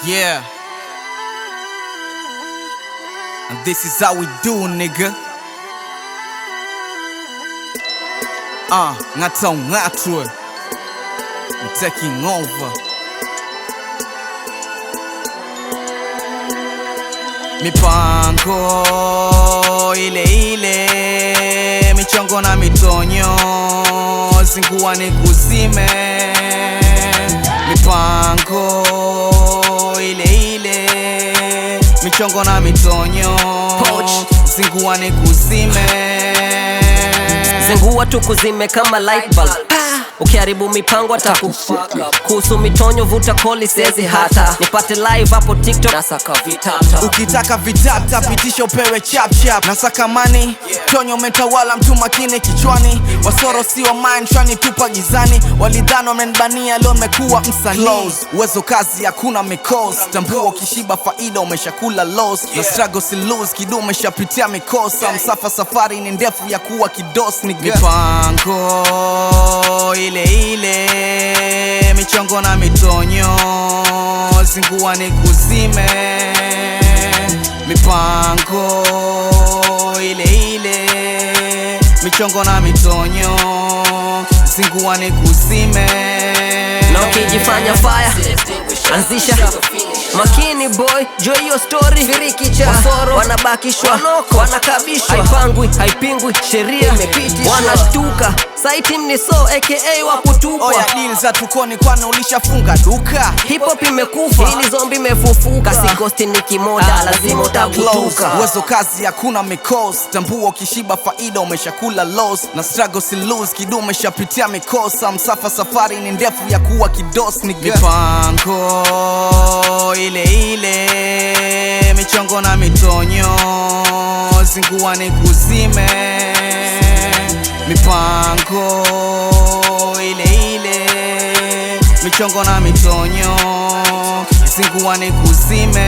Yeah. And this is how we do, nigga. Ngata ngatwe. I'm taking over. Mipango ile ile, michongo na mitonyo, zinguwa ni kuzime. Mipango ile ile, michongo na mitonyo, zinguwa ni kuzime. Zinguwa tukuzime kama light bulb. Ukiharibu mipango atakufuka. Kuhusu mitonyo vuta koli sezi hata. Nipate live hapo TikTok nasaka vitata. Ukitaka vitata pitisha upewe chap chap. Nasaka money, tonyo metawala mtu makini kichwani. Wasoro si wa mind shani tupa gizani. Walidhani wamenibania leo nimekuwa msanii. Uwezo kazi hakuna mikosi. Tambua ukishiba faida umeshakula loss. Na struggle si lose kidu umeshapitia mikosa. Msafa safari ni ndefu ya kuwa kidosi nigga. Mipango ile ile, michongo na mitonyo, zinguwa ni kuzime. Mipango ile ile, michongo na mitonyo, zinguwa ni kuzime. Na ukijifanya fire anzisha makini boy, joy hiyo story. Firikicha wasoro wanabakishwa, wanakabishwa. Haipangwi, haipingwi, sheria imepitishwa. Wanashtuka, site ni so aka wa kutupwa. Oya deal za tukoni kwani ulishafunga duka. Hip hop imekufa, hili zombie imefufuka. Si kosti ni kimoda, lazima utakutuka. Uwezo kazi hakuna mikosi. Tambua ukishiba faida umeshakula loss. Na struggle si lose kidu umeshapitia mikosa. Msafa safari ni ndefu ya kuwa kidosi nigga. Mipango ile ile, michongo na mitonyo, zinguwa ni kuzime. Mipango ile ile, michongo na mitonyo, zinguwa ni kuzime.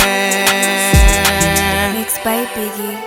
Mixed by Biggie.